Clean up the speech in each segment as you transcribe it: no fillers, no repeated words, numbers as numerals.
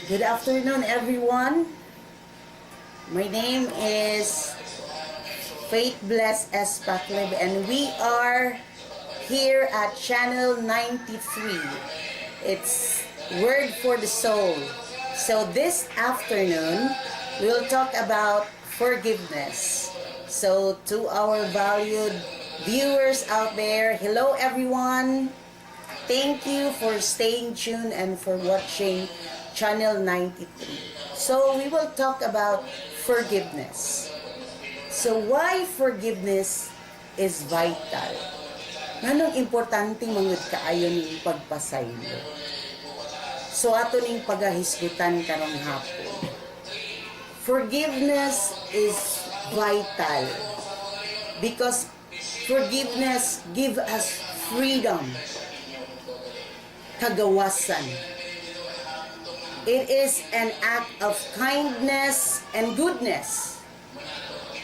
Good afternoon, everyone. My name is Faith Bless S. Pacleb, and we are here at Channel 93. It's Word for the Soul. So this afternoon, we'll talk about forgiveness. So to our valued viewers out there, hello everyone. Thank you for staying tuned and for watching Channel 93. So we will talk about forgiveness. So why forgiveness is vital? Nganong importante mangud kaayo ning pagpasaylo. So ato ning pagahisgutan karong hapon. Forgiveness is vital because forgiveness give us freedom, kagawasan. It is an act of kindness and goodness.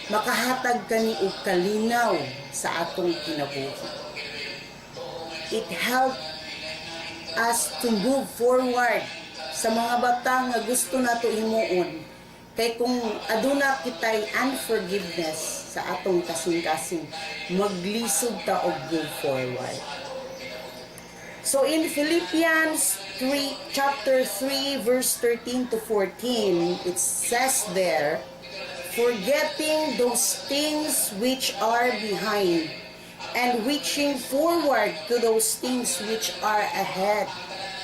Makahatag kani og kalinaw sa atong kinabuhi. It help us to move forward sa mga bata nga gusto nato himuon. Kay kung aduna kitay unforgiveness sa atong kasing-kasing, maglisod ta og move forward. So in Philippians chapter 3, verse 13 to 14, it says there, forgetting those things which are behind, and reaching forward to those things which are ahead.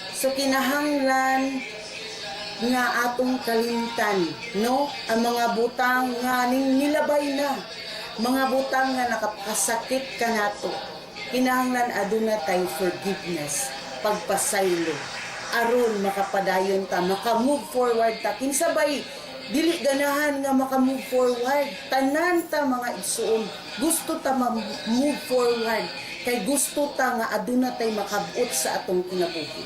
So kinahanglan nga atong kalimtan, no? Ang mga butang nga nilabay na, mga butang nga nakapasakit ka nato. Kinahanglan aduna tay forgiveness, pagpasaylo, aron makapadayon ta, makamove forward ta. Kinsabay dili ganahan nga makamove forward. Tanan ta mga igsuon, gusto ta move forward kay gusto ta nga aduna tay makabuot sa atong kinabuhi.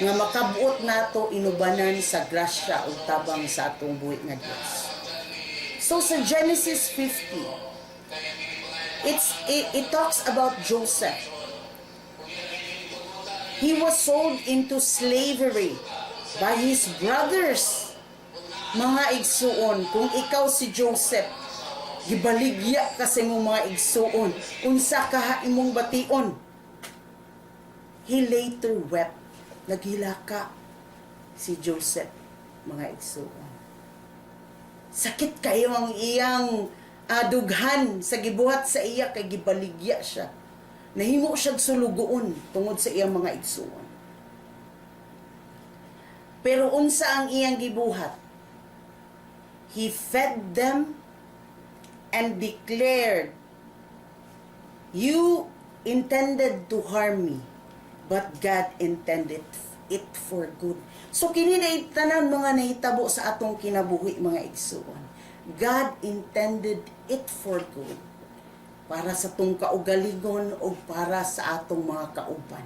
Nga makabuot nato inubanan sa grasya ug tabang sa atong buhi nga Dios. So sa Genesis 50, it talks about Joseph. He was sold into slavery by his brothers. Mga igsuon, kung ikaw si Joseph, gibaligya ka sa imong mga igsuon, unsa ka imong bation. He later wept. Naghilaka si Joseph, mga igsuon. Sakit kayo ang iyang dughan sa gibuhat sa iya kay gibaligya siya. Nahimo siya sulugoon tungod sa iyang mga igsuon. Pero unsa ang iyang gibuhat? He fed them and declared, "You intended to harm me, but God intended it for good." So kini na tanan mga nahitabo sa atong kinabuhi, mga igsuon. God intended it for good, para sa atong kaugalingon o para sa atong mga kauban.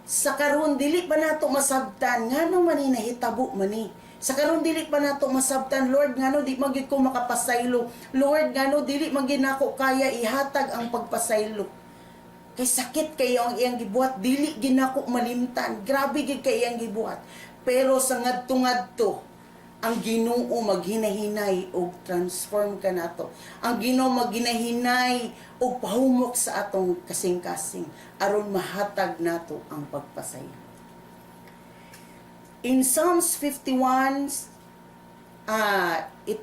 Sa karon dili pa nato masabtan ngano man ni nahitabo man ni. Sa karon dili pa nato masabtan, Lord, ngano di magid ko makapasaylo. Lord, ngano dili magid nako kaya ihatag ang pagpasaylo. Kay sakit kayo ang iyang gibuhat, dili ginako malimtan. Grabe gid kay iyang gibuhat. Pero sa ngadto-ngadto, ang Ginoo maghinahinay og transform ka nato. Ang Ginoo maghinahinay og pahumok sa atong kasing-kasing aron mahatag nato ang pagpasaylo. In Psalms 51,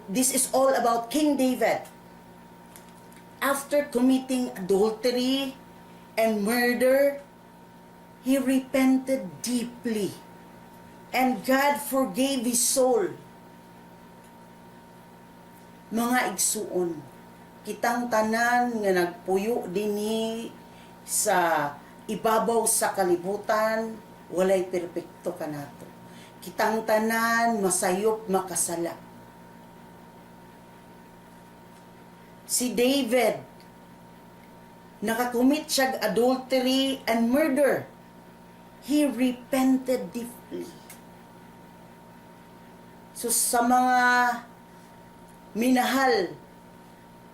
this is all about King David. After committing adultery and murder, he repented deeply, and God forgave his soul. Mga igsuon, kitang tanan nga nagpuyo dinhi sa ibabaw sa kalibutan, walay perpekto kanato. Kitang tanan masayop makasala. Si David, nakakumit siya adultery and murder. He repented deeply. So sa mga minahal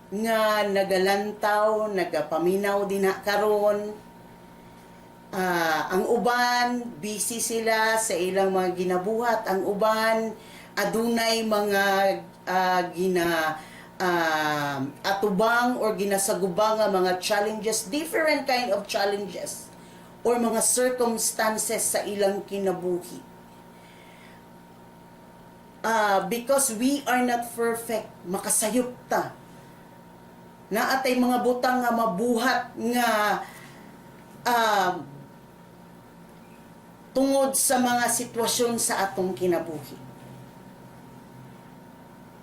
nga nagalantaw, nagapaminaw din na karon, Ang uban busy sila sa ilang mga ginabuhat, ang uban adunay mga atubang or ginasagubang nga mga challenges, different kind of challenges or mga circumstances sa ilang kinabuhi. Because we are not perfect, makasayop ta. Na atay mga butang nga mabuhat nga tungod sa mga sitwasyon sa atong kinabuhi.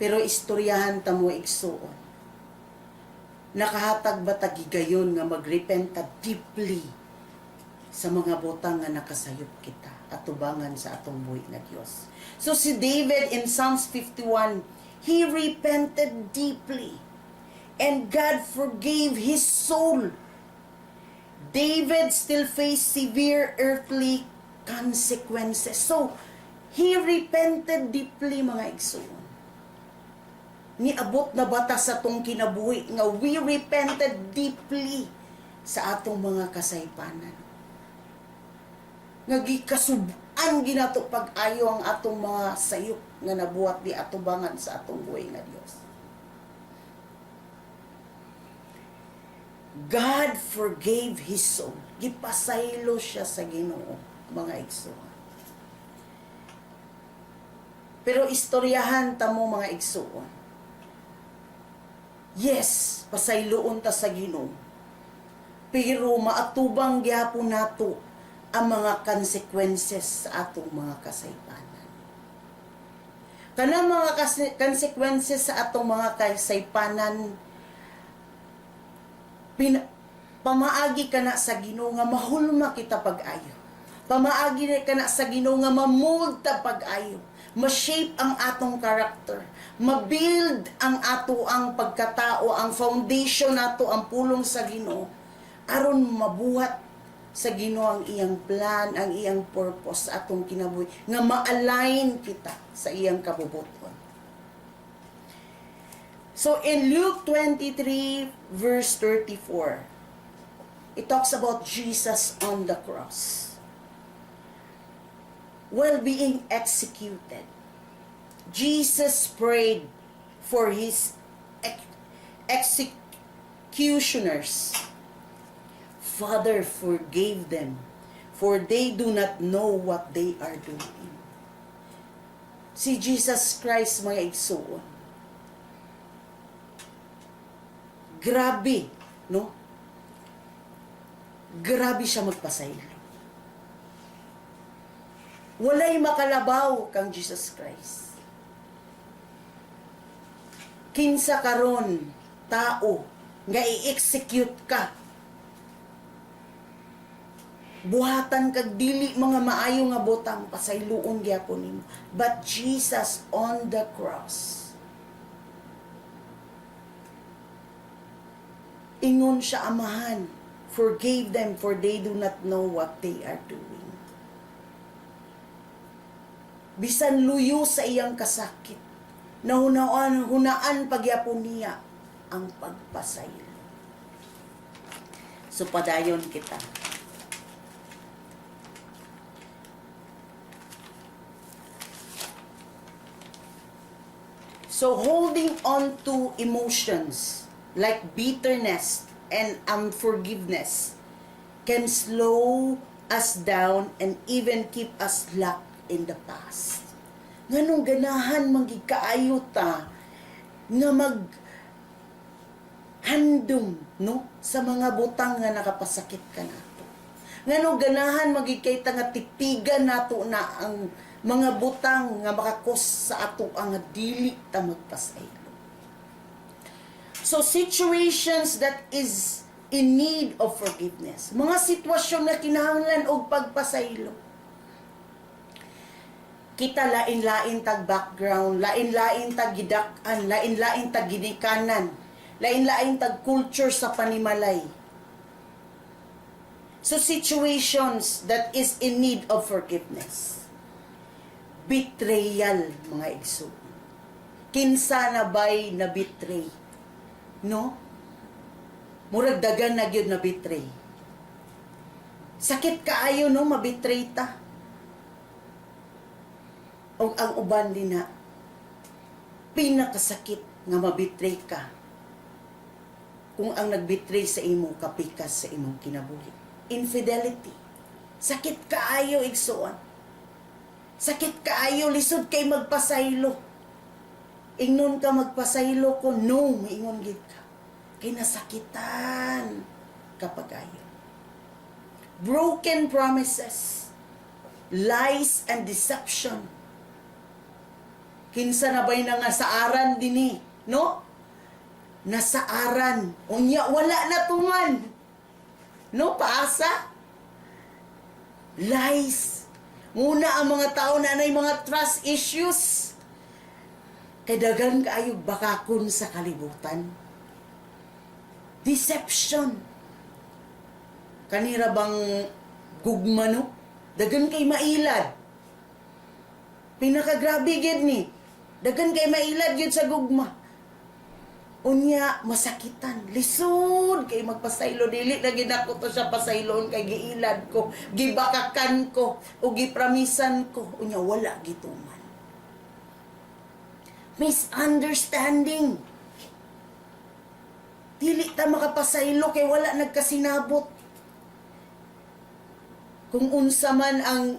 Pero istoryahan ta mo igsuon. Nakahatag ba tagigayon nga magrepent ta deeply sa mga butang nga nakasayop kita at tubangan sa atong buhi nga Dios. So si David in Psalms 51, he repented deeply and God forgave his soul. David still faced severe earthly consequences. So, he repented deeply, mga igsoon. Niabot na bata sa tong kinabuhi nga we repented deeply sa atong mga kasaypanan. Nga gikasuban ginato pag-ayo ang atong mga sayop nga nabuhat di atubangan sa atong buhay nga Dios. God forgave his soul. Gipasaylo siya sa Ginoo, mga igsoon. Pero istoryahan ta mo, mga igsoon. Yes, pasayloon ta sa Ginoo. Pero maatubang gyapon nato ang mga consequences sa atong mga kasaypanan. Kanang mga consequences sa atong mga kasaypanan, pamaagi ka na sa Ginoo nga mahulma kita pag-ayo. Pamaagi ka na sa Ginoo nga mamold ta pag-ayo. Ma-shape ang atong character. Ma-build ang ato ang pagkatao, ang foundation nato, ang pulong sa Ginoo. Aron mabuhat sa Ginoo ang iyang plan, ang iyang purpose sa atong kinabuhi. Nga ma-align kita sa iyang kabubuton. So in Luke 23 verse 34, it talks about Jesus on the cross. While being executed, Jesus prayed for his executioners. Father, forgive them, for they do not know what they are doing. Si Jesus Christ, mga igsuon, grabe, no? Grabe siya magpasaylo. Walay makalabaw kang Jesus Christ. Kinsa karon tao nga i-execute ka. Buhatan kag dili mga maayo nga butang pasayloon gyapon nimo. But Jesus on the cross, ingon siya, Amahan, forgave them for they do not know what they are doing. Bisan luyo sa iyang kasakit, hunaan pagyapon niya ang pagpasaylo. So padayon kita. So holding on to emotions like bitterness and unforgiveness can slow us down and even keep us locked in the past. Nganong ganahan magikaayo ta nga handom, no, sa mga butang nga nakapasakit ka nato. Nganong ganahan magikay ta nga tipigan nato na ang mga butang nga makakos sa ato ang dili ta magpasaylo. So situations that is in need of forgiveness, mga sitwasyon na kinahanglan og pagpasaylo. Kita lain-lain tag background, lain-lain tag gidak-an, lain-lain tag ginikanan, lain-lain tag culture sa panimalay. So situations that is in need of forgiveness. Betrayal, mga igsoon. Kinsa na ba'y na-betray? No? Murag dagan na gyud na-betray. Sakit kaayo no mabitray ta. O ang uban din na pinakasakit nga mabitray ka kung ang nagbitray sa imo kapikas sa imong kinabuhi. Infidelity. Sakit kaayo igsuon. Sakit kaayo lisod kay magpasaylo. Ingnon ka magpasaylo ko, no, maingon gid ka. Kay nasakitan kapag ayo. Broken promises, lies and deception. Kinsa na ba'y nga saaran dini, no? Nasaaran. Unya, wala na tuman. No, paasa? Lies. Muna ang mga tao na nay mga trust issues. Kay dagan kaayo bakakon sa kalibutan. Deception. Kanira bang gugma no? Dagan kay mailad. Pinakagrabe gid ni. Dagan kay mailad gyud sa gugma. Unya masakitan, lisod kay magpasaylo dili na gid ako to siya pasayloon kay giilad ko, gibakakan ko o gipramisan ko. Unya wala gituman. Misunderstanding. Dili ta makapasaylo kay wala nagkasinabot. Kung unsa man ang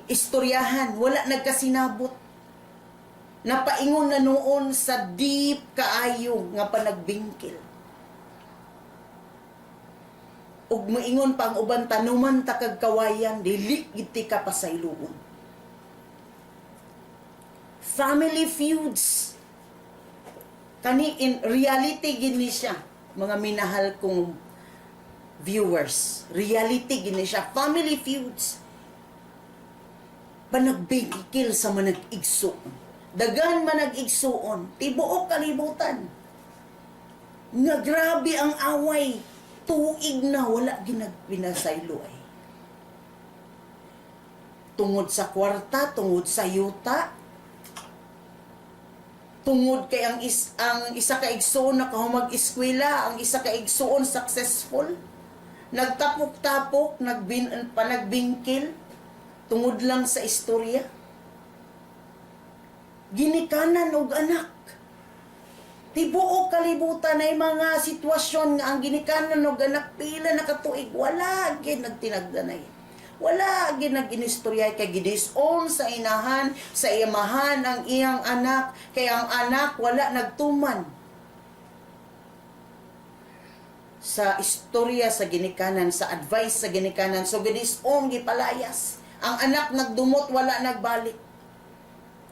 istoryahan, wala nagkasinabot. Napaingon na noon sa deep kaayo nga panagbingkil. Ug moingon pa ang uban tanuman ta kag kawayan dili gid ti ka pasayloon. Family feuds. Kani in reality gini siya, mga minahal kong viewers. Reality gini siya. Family feuds. Panagbigkil sa manag-igsuon. Dagan manag-igsuon. Tibuok kalibutan. Nga grabe ang away. Tuig na wala ginagpinasaylo ay. Tungod sa kwarta, tungod sa yuta, tungod kay ang isa ka igsoon na kahumag-eskwela, ang isa ka igsoon successful, nagtapok-tapok, panagbingkil, tungod lang sa istorya. Ginikanan og anak. Tibuok kalibutan ay mga sitwasyon nga ang ginikanan og anak pila nakatuig, wala gid nagtinagdanay. Wala ginag-inistorya kay gidison sa inahan, sa imahan ang iyang anak, kay ang anak wala nagtuman. Sa istorya sa ginikanan, sa advice sa ginikanan, so gidison gipalayas. Ang anak nagdumot, wala nagbalik.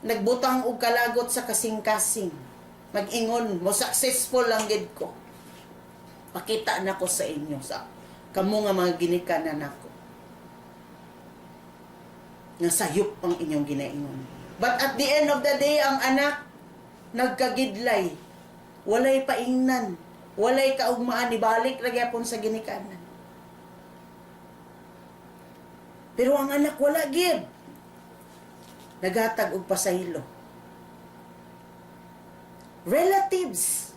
Nagbutang og kalagot sa kasing-kasing. Mag-ingon, mo successful lang gid ko. Pakita na ko sa inyo, sa kamo nga mga ginikanan nako. Nga sayop ang inyong ginaingon. But at the end of the day, ang anak nagkagidlay. Walay paingnan. Walay kaugmaan. Ibalik ragyapon sa ginikanan. Pero ang anak wala gid. Naghatag og pasaylo. Relatives.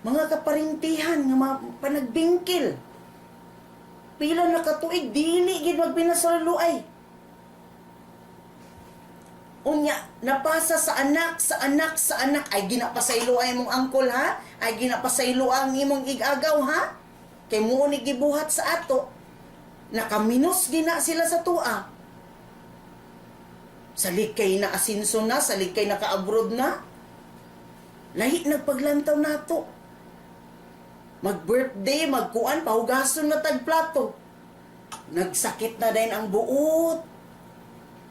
Mga kaparintihan nga panagbingkil. Pila na katuig, dili gid magpinasayloay. Unya, napasa sa anak, sa anak, sa anak. Ay, ginapasayloay mong angkol, ha? Ay, ginapasaylo ang imong igagaw, ha? Kay mo ni gibuhat sa ato. Nakaminos gina sila sa tua. Salig kay na asinso na, salig kay naka-abroad na. Lahi nagpaglantaw nato. Mag-birthday, magkuan, pahugason na tagplato. Nagsakit na din ang buot.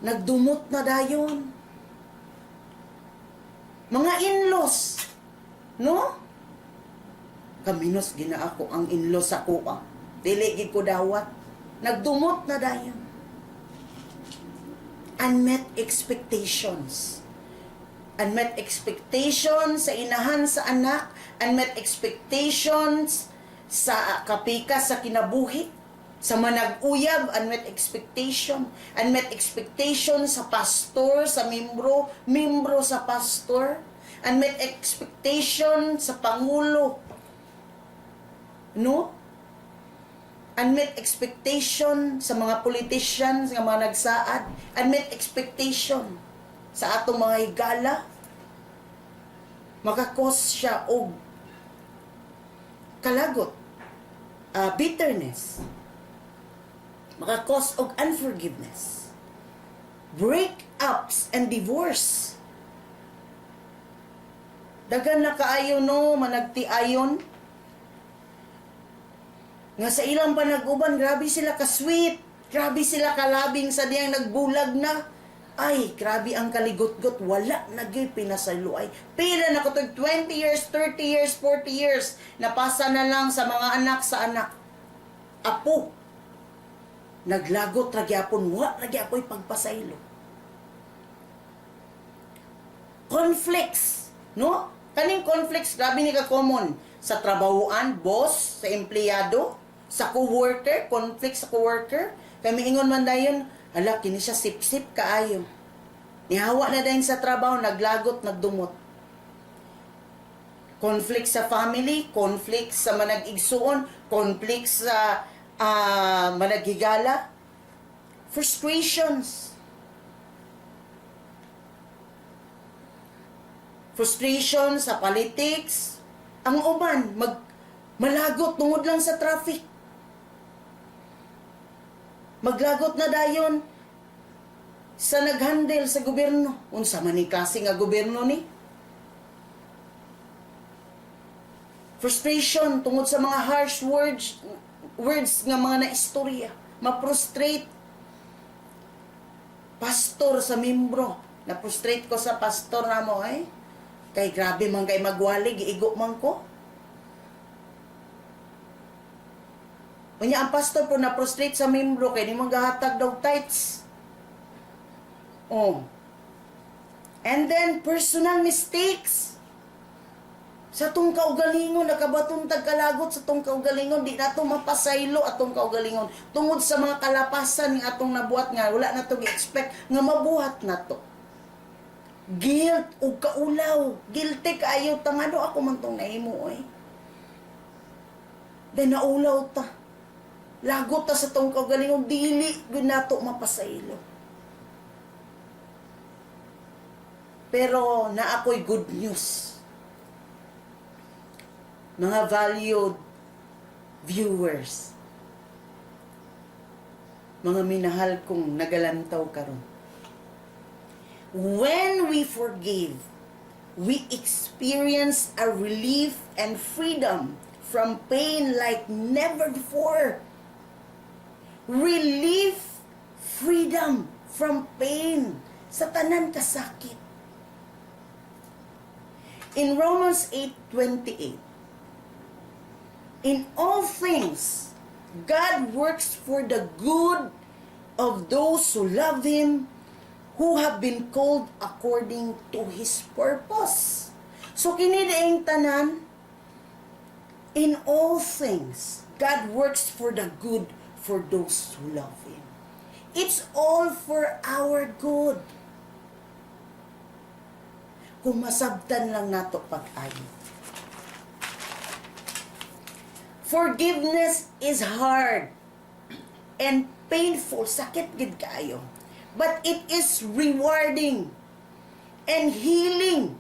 Nagdumot na dayon. Mga in-laws. No? Kaminos gina ako ang in-laws sa kuha. Dili gid ko dawat. Nagdumot na dayon. Unmet expectations. Unmet expectations sa inahan sa anak, unmet expectations sa kapikas sa kinabuhi, sa manag-uyab, unmet expectation, unmet expectation sa pastor, sa membro sa pastor, unmet expectation sa pangulo, No? Unmet expectation sa mga politicians, nga mga nagsaad. Unmet expectation sa atong mga higala. Makakos siya og kalagot, bitterness. Makakos og unforgiveness. Breakups and divorce. Dagan na kaayo no, managtiayon. Nga sa ilang panag-uban, grabe sila ka-sweet. Grabe sila kalabing sa diyang nagbulag na. Ay, grabe ang kaligot-got. Wala na gyud pinasaluay. Pila na ko 20 years, 30 years, 40 years. Napasa na lang sa mga anak sa anak. Apo. Naglagot ragyapon. Wa ragyapon pagpasaylo. Conflicts. No? Kaning conflicts, grabe ni ka-common. Sa trabahoan, boss, sa empleyado, sa co-worker, conflict sa co-worker. Kami ingon man dayon, hala, kini siya sip-sip kaayo. Nihawa na dayon sa trabaho, naglagot, nagdumot. Conflict sa family, conflict sa manag-igsuon, conflict sa managhigala. Frustrations. Frustration sa politics. Ang uban, malagot tungod lang sa traffic. Maglagot na dayon sa naghandle sa gobyerno. Unsa man ni klase nga gobyerno ni? Frustration tungod sa mga harsh words nga mga naistorya. Ma-frustrate. Pastor sa membro. Na-frustrate ko sa pastor na mo eh. Kay grabe man kay magwalig, iigo man ko. Unya ang pastor po na-frustrate sa membro kay di magahatag daw tithes. Oh. And then personal mistakes. Sa tong kaugalingon nakabaton tag kalagot sa tong kaugalingon di nato mapasaylo atong kaugalingon tungod sa mga kalapasan nga atong nabuhat nga wala nato gi-expect nga mabuhat nato. Guilt ug kaulaw. Guilty kaayo tangado ako man tong nahimo oy. Then naulaw ta. Lagot ta sa tong kaugalingon dili gyud nato mapasaylo. Pero na ako'y good news. Mga valued viewers. Mga minahal kong nagalantaw karon. When we forgive, we experience a relief and freedom from pain like never before. Relief, freedom from pain sa tanan kasakit. In Romans 8:28, in all things, God works for the good of those who love Him, who have been called according to His purpose. So kini diing tanan, in all things, God works for the good for those who love Him. It's all for our good. Kung masabtan lang nato pag-ayo. Forgiveness is hard and painful, sakit gid kaayo. But it is rewarding and healing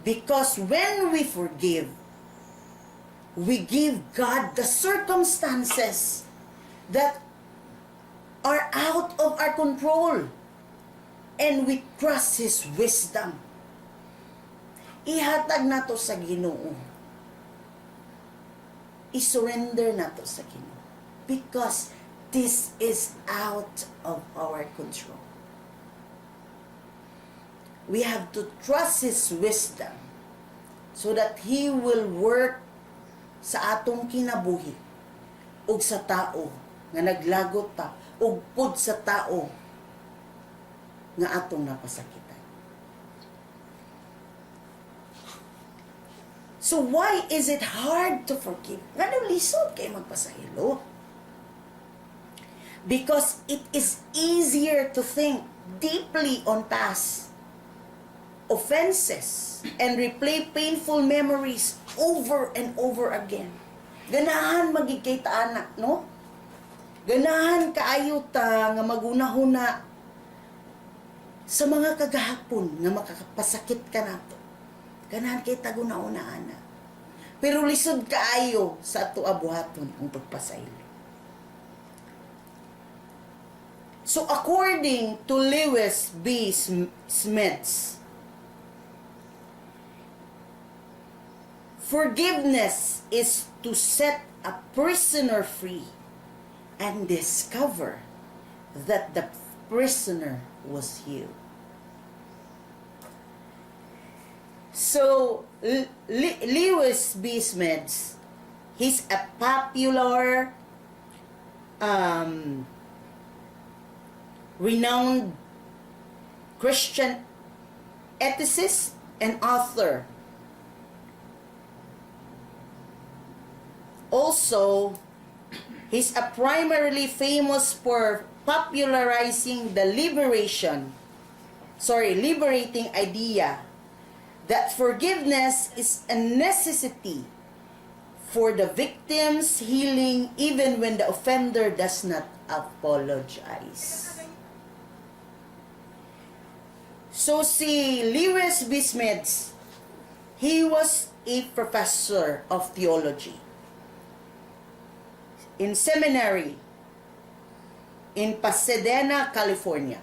because when we forgive, we give God the circumstances that are out of our control and we trust His wisdom. Ihatag nato sa Ginoo. I-surrender nato sa Ginoo because this is out of our control. We have to trust His wisdom so that He will work sa atong kinabuhi ug sa tao nga naglagot ta ug pud sa tao nga atong napasakitan. So why is it hard to forgive? Ngano lisod kay magpasahilo? Because it is easier to think deeply on past offenses and replay painful memories over and over again. Ganahan magig kay ta anak, no? Ganahan kaayo ta nga magunahuna sa mga kagahapon nga makakapasakit ka nato. Ganahan kay ta gunauna ana. Pero lisod kaayo sa ato abuhaton ang pagpasaylo. So according to Lewis B. Smith, forgiveness is to set a prisoner free and discover that the prisoner was you. So, Lewis B. Smith, he's a popular, renowned Christian ethicist and author. Also, he's a primarily famous for popularizing the liberating idea that forgiveness is a necessity for the victim's healing even when the offender does not apologize. So si Lewis B. Smith, he was a professor of theology in seminary in Pasadena, California.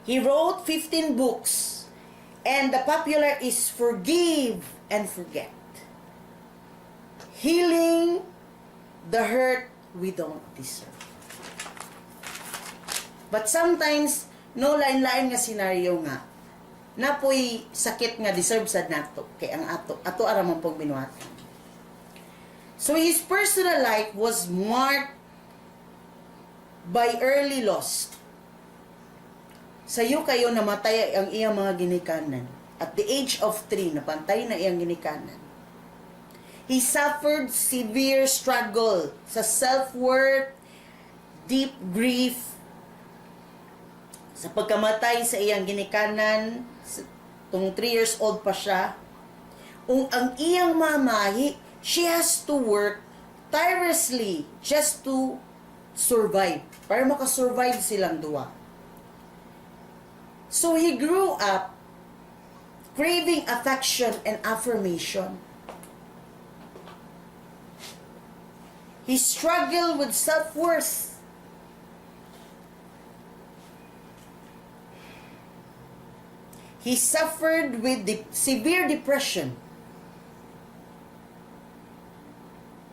He wrote 15 books, and the popular is Forgive and Forget. Healing the hurt we don't deserve. But sometimes, no, lain-lain nga senaryo nga, napoy sakit nga deserve sad nato, kay ang ato aramang pong binuhatan. So his personal life was marked by early loss. Sayo kayo namatay ang iyang mga ginikanan. At the age of 3, napantay na iyang ginikanan. He suffered severe struggle sa self-worth, deep grief, sa pagkamatay sa iyang ginikanan, tung 3 years old pa siya. Ang iyang mama, she has to work tirelessly just to survive. Para makasurvive silang duwa. So he grew up craving affection and affirmation. He struggled with self-worth. He suffered with severe depression.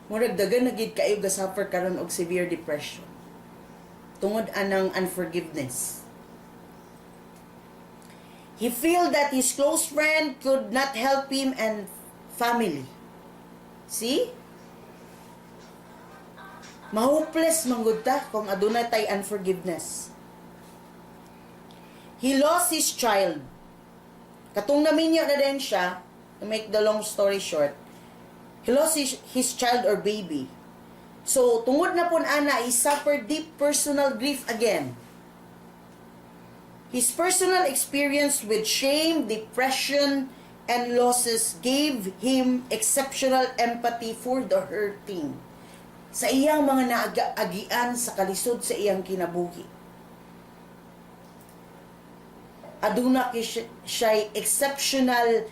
Murag dagan na gid kayo ga-suffer karon og severe depression. Tungod anang unforgiveness. He felt that his close friend could not help him and family. See? Mahopeless manggod ta kung adunay tay unforgiveness. He lost his child. Katong naminyo na din siya, to make the long story short, he lost his child or baby. So, tungod na pun ana, he suffered deep personal grief again. His personal experience with shame, depression, and losses gave him exceptional empathy for the hurting. Sa iyang mga naagian sa kalisod sa iyang kinabuhi. Aduna siya exceptional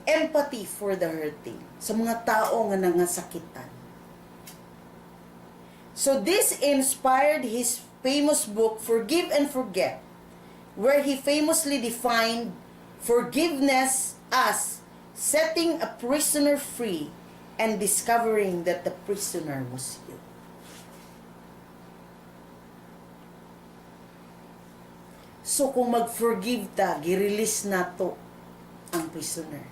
empathy for the hurting. Sa mga tao nga nangasakitan. So this inspired his famous book, Forgive and Forget, where he famously defined forgiveness as setting a prisoner free and discovering that the prisoner was you. So kung mag-forgive ta, gi-release nato ang prisoner.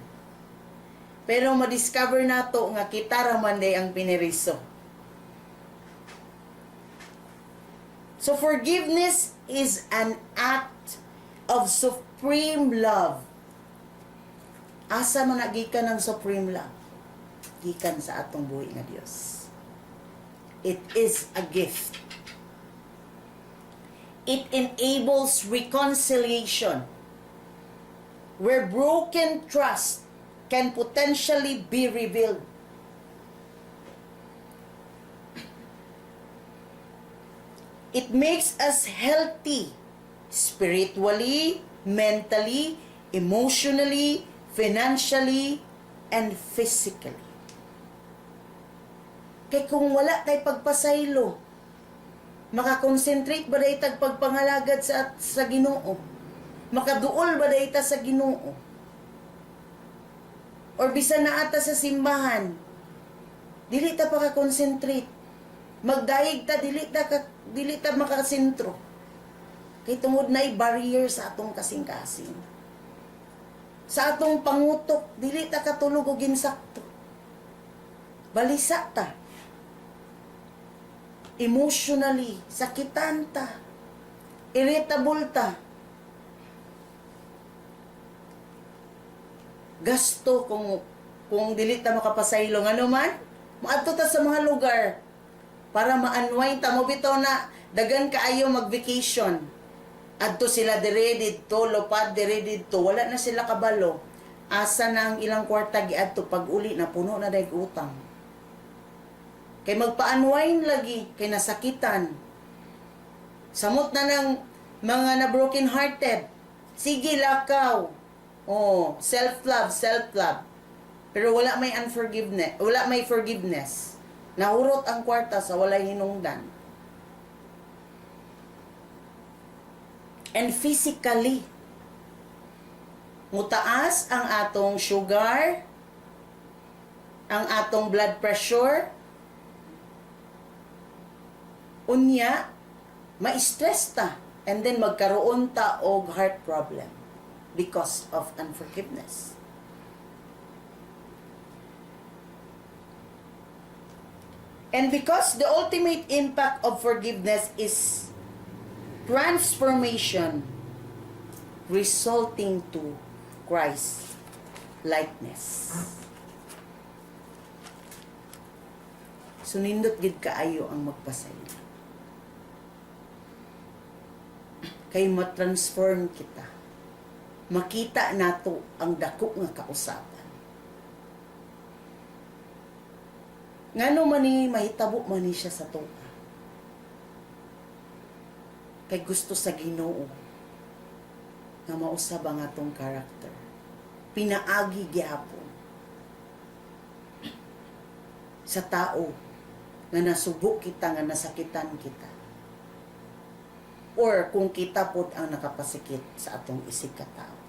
Pero ma-discover nato nga kita raman day ang piniriso. So forgiveness is an act of supreme love. Asa man nagikan ng supreme love? Gikan sa atong buhi nga Dios. It is a gift. It enables reconciliation, where broken trust can potentially be rebuilt. It makes us healthy spiritually, mentally, emotionally, financially, and physically. Kaya kung wala tayo pagpasaylo, makakonsentrate ba dahi tag pagpangalagad sa Ginoo? Makaduol ba dahi ta sa Ginoo? Or bisan na ata sa simbahan, dili ta paka-concentrate. Magdayeg ta, dili ta makasentro. Kay tungod na'y barrier sa atong kasing-kasing. Sa atong pangutok, dili ta katulog og ginsakto. Balisa ta. Emotionally, sakitan ta. Irritable ta. Gasto kung dili ta makapasaylo nga naman, maadto ta sa mga lugar para ma-unwind ta mo bitaw na dagan kaayo mag-vacation. Adto sila dire didto, lupad dire didto, wala na sila kabalo. Asa na ang ilang kwarta giadto pag uli na puno na dayeg utang. Kay magpa-unwind lagi, kay nasakitan. Samot na ng mga na broken hearted. Sige lakaw. Oh, self-love. Pero wala may unforgiveness, wala may forgiveness. Nahurot ang kwarta sa walay hinungdan. And physically, mutaas ang atong sugar, ang atong blood pressure, unya, ma-stress ta, and then magkaroon ta og heart problem because of unforgiveness. And because the ultimate impact of forgiveness is transformation resulting to Christ likeness. So nindot gid kaayo ang magpasaylo. Kay ma-transform kita. Makita nato ang dako nga kausapan. Ngano man ni mahitabo man ni siya sa tuwa. Kay gusto sa Ginoo nga mausab ang atong karakter. Pinaagi gyapon sa tao nga nasubo kita, nga nasakitan kita. Or kung kita pod ang nakapasikit sa atong isig ka tao.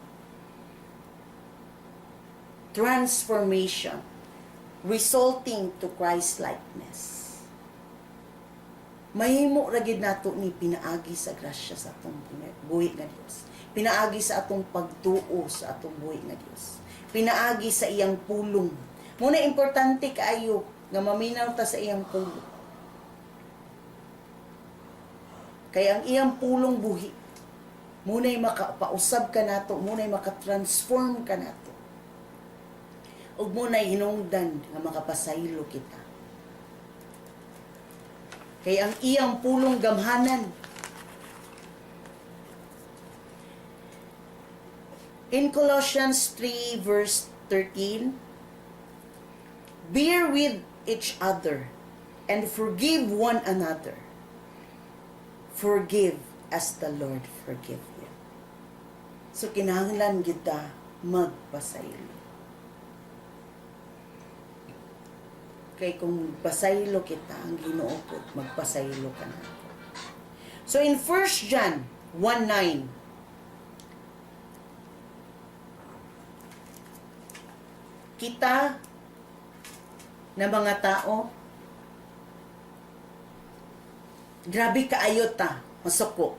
Transformation resulting to Christ-likeness. Mahimo ra gid nato ni pinaagi sa grasya sa atong buhi nga Dios. Pinaagi sa atong pagtuo sa atong buhi nga Dios. Pinaagi sa iyang pulong. Muna importante kaayo nga maminaw ta sa iyang pulong. Kaya ang iyang pulong buhi, muna'y makapausab ka nato, muna'y makatransform ka nato. Ug muna'y hinungdan nga makapasaylo kita. Kaya ang iyang pulong gamhanan. In Colossians 3 verse 13, bear with each other and forgive one another. Forgive as the Lord forgive you. So kinahanglan kita magpasaylo. Kay kung pasaylo kita, ang Ginoo pod magpasaylo ka na. So in 1 John 1:9, kita na mga tao, grabe kaayo ta masuko.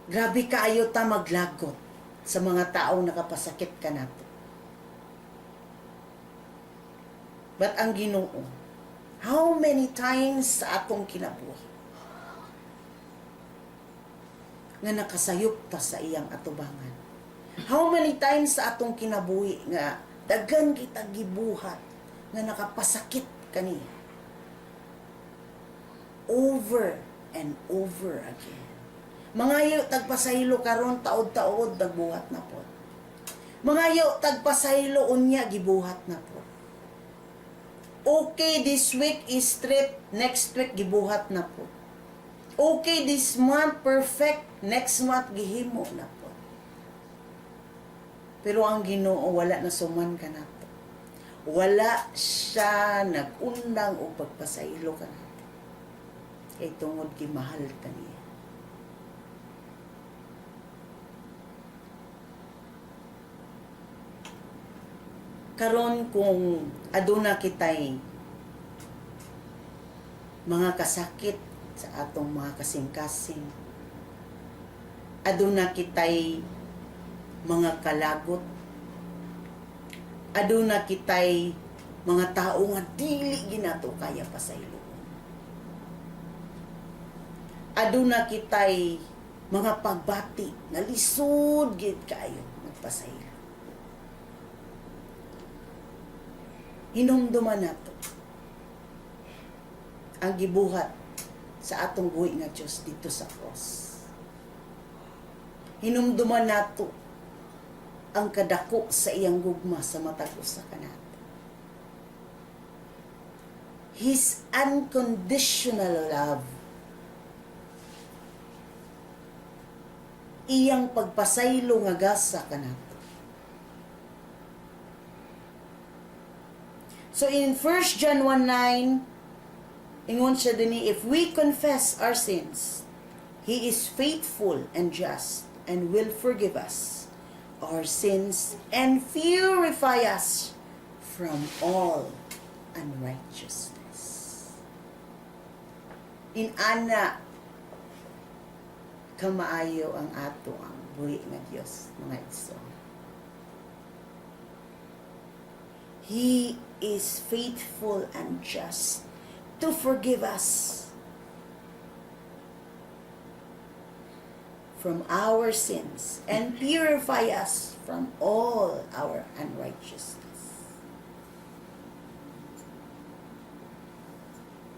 Grabe kaayo ta maglagot sa mga taong nakapasakit ka nato. But ang Ginoo, how many times sa atong kinabuhi nga nakasayop ta sa iyang atubangan? How many times sa atong kinabuhi nga daghan kita gibuhat nga nakapasakit kaniya? Over and over again. Mangayo tagpasaylo karon taod-taod dagbuhat na po. Mangayo tagpasaylo unya gibuhat na po. Okay, this week is trip, next week gibuhat na po. Okay, this month perfect, next month gihimo na po. Pero ang Ginoo wala na suman ka na to. Wala siya nag-undang o pagpasaylo ka na to. Kay tungod gimahal ka niya. Karon kung aduna kitay mga kasakit sa atong mga kasing-kasing, aduna kitay mga kalagot, aduna kitay mga tao nga dili ginato kaya pasaylo, aduna kitay mga pagbati nga lisod gid kayo magpasaylo. Hinumduman nato ang gibuhat sa atong buhi nga Diyos dito sa cross. Hinumduman nato ang kadako sa iyang gugma sa matag usa kanato. His unconditional love. Iyang pagpasaylo nga gasa kanato. So in 1 John 1:9, ingon siya din, if we confess our sins, He is faithful and just and will forgive us our sins and purify us from all unrighteousness. Inana kamaayo ang ato ang buhi nga Dios, mga igsoon. He is faithful and just to forgive us from our sins and purify us from all our unrighteousness.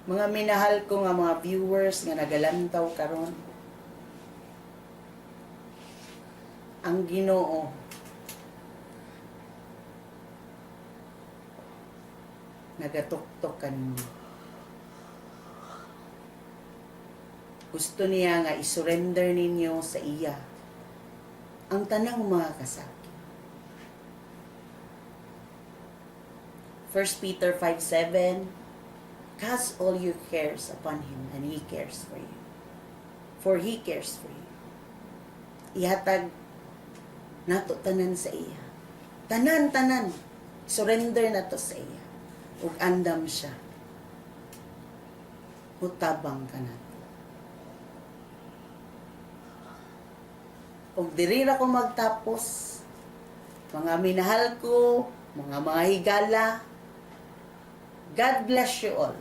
Mga minahal ko nga mga viewers nga nagalantaw karon, ang Ginoo nagatuktok kanimo. Gusto niya nga isurrender ninyo sa iya ang tanang mga kasakit. 1 Peter 5:7, cast all your cares upon Him and He cares for you. For He cares for you. Ihatag nato tanan sa iya. Tanan. Surrender na to sa iya. Ug andam siya. Hutabang ka nato. Ug diri ra ko magtapos, mga minahal ko, mga higala, God bless you all.